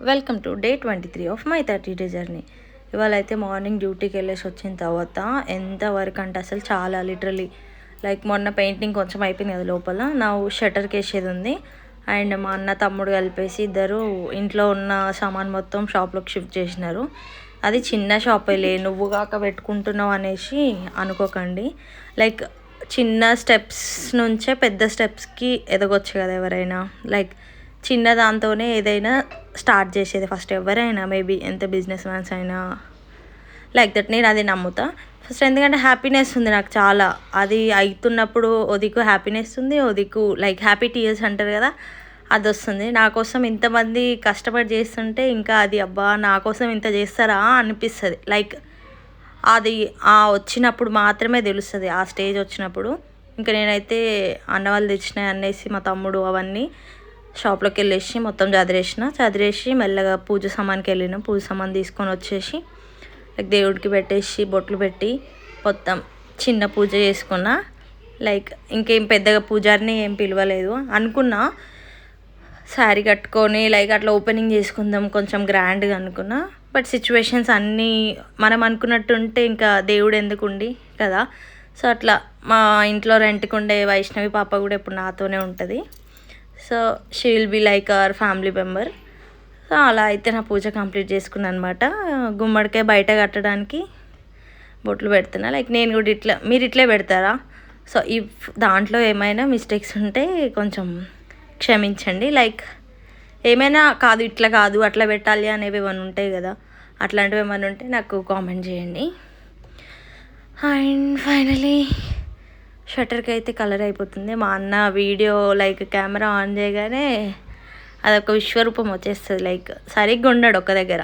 Welcome to day 23 of my 30 day journey. ఇవాళ అయితే morning డ్యూటీకి వెళ్ళేసి వచ్చిన తర్వాత ఎంత వర్క్ అంటే అసలు చాలా లిటరలీ లైక్ మొన్న పెయింటింగ్ కొంచెం అయిపోయింది కదా లోపల, నా షట్టర్కి వేసేది ఉంది. అండ్ మా అన్న తమ్ముడు కలిపేసి ఇద్దరు ఇంట్లో ఉన్న సామాన్ మొత్తం షాప్లోకి షిఫ్ట్ చేసినారు. అది చిన్న షాపేలే, నువ్వు కాక పెట్టుకుంటున్నావు అనేసి అనుకోకండి. లైక్ చిన్న స్టెప్స్ నుంచే పెద్ద స్టెప్స్కి ఎదగొచ్చు కదా ఎవరైనా. లైక్ చిన్న దాంతోనే ఏదైనా స్టార్ట్ చేసేది ఫస్ట్ ఎవరైనా, మేబీ ఎంత బిజినెస్ మ్యాన్స్ అయినా లైక్ దట్. నేను అది నమ్ముతా ఫస్ట్, ఎందుకంటే హ్యాపీనెస్ ఉంది నాకు చాలా. అది అవుతున్నప్పుడు ఓదికు హ్యాపీనెస్ ఉంది, ఓదికు లైక్ హ్యాపీ టీయర్స్ అంటారు కదా, అది వస్తుంది. నా కోసం ఇంతమంది కష్టపడి చేస్తుంటే ఇంకా అది అబ్బా నా కోసం ఇంత చేస్తారా అనిపిస్తుంది. లైక్ అది వచ్చినప్పుడు మాత్రమే తెలుస్తుంది, ఆ స్టేజ్ వచ్చినప్పుడు. ఇంకా నేనైతే అన్న వాళ్ళు తెచ్చినాయి అనేసి మా తమ్ముడు అవన్నీ షాప్లోకి వెళ్ళేసి మొత్తం చదిరేసి మెల్లగా పూజ సామాన్కి వెళ్ళిన పూజ సామాన్ తీసుకొని వచ్చేసి లైక్ దేవుడికి పెట్టేసి బొట్లు పెట్టి మొత్తం చిన్న పూజ చేసుకున్నా. లైక్ ఇంకేం పెద్దగా పూజారిని ఏం పిలవలేదు. అనుకున్నా శారీ కట్టుకొని లైక్ అట్లా ఓపెనింగ్ చేసుకుందాం కొంచెం గ్రాండ్గా అనుకున్నా. బట్ సిచ్యువేషన్స్ అన్నీ మనం అనుకున్నట్టు ఉంటే ఇంకా దేవుడు ఎందుకుండి కదా. సో అట్లా మా ఇంట్లో రెంట్కి ఉండే వైష్ణవి పాప కూడా ఇప్పుడు నాతోనే ఉంటుంది. So she will be like our family member. So అలా అయితే నా పూజ కంప్లీట్ చేసుకున్నాను అనమాట. గుమ్మడికాయ బయట కట్టడానికి బొట్లు పెడుతున్నా. లైక్ నేను కూడా మీరు ఇట్లే పెడతారా? సో ఈ దాంట్లో ఏమైనా మిస్టేక్స్ ఉంటే కొంచెం క్షమించండి. లైక్ ఏమైనా కాదు ఇట్లా కాదు అట్లా పెట్టాలి అనేవి ఏమైనా ఉంటాయి కదా, అట్లాంటివి ఏమైనా ఉంటే నాకు కామెంట్ చేయండి. అండ్ ఫైనలీ షట్టర్కి అయితే కలర్ అయిపోతుంది. మా అన్న వీడియో లైక్ కెమెరా ఆన్ చేయగానే అదొక విశ్వరూపం వచ్చేస్తుంది. లైక్ సరిగ్గా ఉండడు ఒక దగ్గర.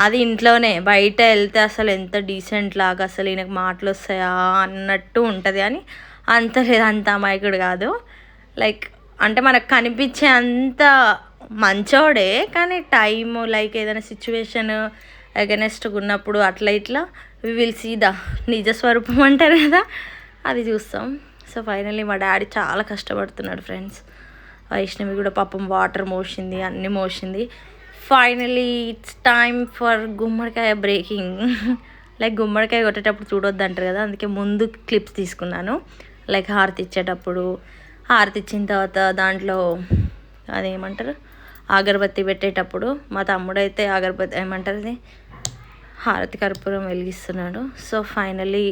అది ఇంట్లోనే, బయట వెళ్తే అసలు ఎంత డీసెంట్ లాగా అసలు ఈయనకు మాటలు వస్తాయా అన్నట్టు ఉంటుంది. కానీ అంత లేదు, అంత అమాయకుడు కాదు. లైక్ అంటే మనకు కనిపించే అంత మంచోడే, కానీ టైము లైక్ ఏదైనా సిచ్యువేషన్ అగెనెస్ట్గా ఉన్నప్పుడు అట్లా ఇట్లా వి విల్ సీ ద నిజస్వరూపం అంటారు కదా, అది చూస్తాం. సో ఫైనల్లీ మా డాడీ చాలా కష్టపడుతున్నాడు ఫ్రెండ్స్. వైష్ణవి కూడా పాపం వాటర్ మోసింది, అన్నీ మోసింది. ఫైనల్లీ ఇట్స్ టైమ్ ఫర్ గుమ్మడికాయ బ్రేకింగ్. లైక్ గుమ్మడికాయ కొట్టేటప్పుడు చూడొద్దు అంటారు కదా, అందుకే ముందు క్లిప్స్ తీసుకున్నాను. లైక్ హారతి ఇచ్చేటప్పుడు, హారతి ఇచ్చిన తర్వాత దాంట్లో అదేమంటారు అగరబత్తి పెట్టేటప్పుడు మా తమ్ముడైతే అగరబత్తి ఏమంటారు అది హారతి కర్పూరం వెలిగిస్తున్నాడు. సో ఫైనల్లీ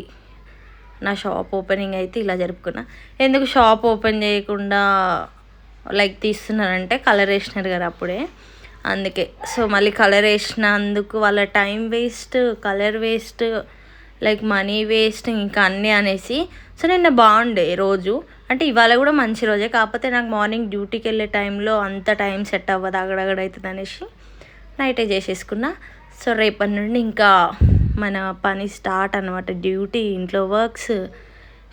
నా షాప్ ఓపెనింగ్ అయితే ఇలా జరుపుకున్నా. ఎందుకు షాప్ ఓపెన్ చేయకుండా లైక్ తీస్తున్నారంటే కలర్ వేసినారు కదా అప్పుడే, అందుకే. సో మళ్ళీ కలర్ వేసినందుకు వాళ్ళ time waste, colour waste, like money waste, ఇంకా అన్నీ అనేసి. సో నిన్న బాగుండే రోజు, అంటే ఇవాళ కూడా మంచి రోజే, కాకపోతే నాకు మార్నింగ్ డ్యూటీకి వెళ్ళే టైంలో అంత టైం సెట్ అవ్వదు, అగడగడ అవుతుంది అనేసి నైటే చేసేసుకున్నా. సో రేపటి నుండి ఇంకా మన పని స్టార్ట్ అనమాట, డ్యూటీ, ఇంట్లో వర్క్స్,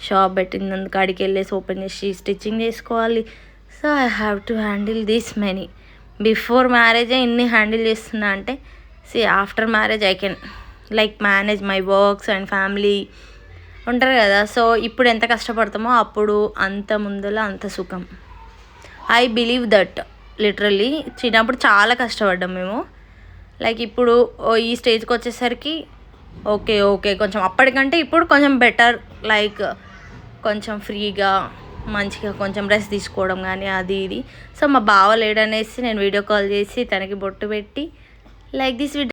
షాప్ పెట్టినందుకు కాడికి వెళ్ళేసి ఓపెన్ చేసి స్టిచ్చింగ్ చేసుకోవాలి. So I have to handle this many. Before మ్యారేజే ఇన్ని హ్యాండిల్ చేస్తున్నా అంటే after marriage I can like manage my works and family ఉంటారు కదా. సో ఇప్పుడు ఎంత కష్టపడతామో అప్పుడు అంత ముందులో అంత సుఖం. I believe that literally. చిన్నప్పుడు చాలా కష్టపడ్డాం మేము. లైక్ ఇప్పుడు ఈ స్టేజ్కి వచ్చేసరికి ఓకే కొంచెం అప్పటికంటే ఇప్పుడు కొంచెం బెటర్. లైక్ కొంచెం ఫ్రీగా మంచిగా కొంచెం రెస్ట్ తీసుకోవడం కానీ అది ఇది. సో మా బావ లేడనేసి నేను వీడియో కాల్ చేసి తనకి బొట్టు పెట్టి లైక్ దిస్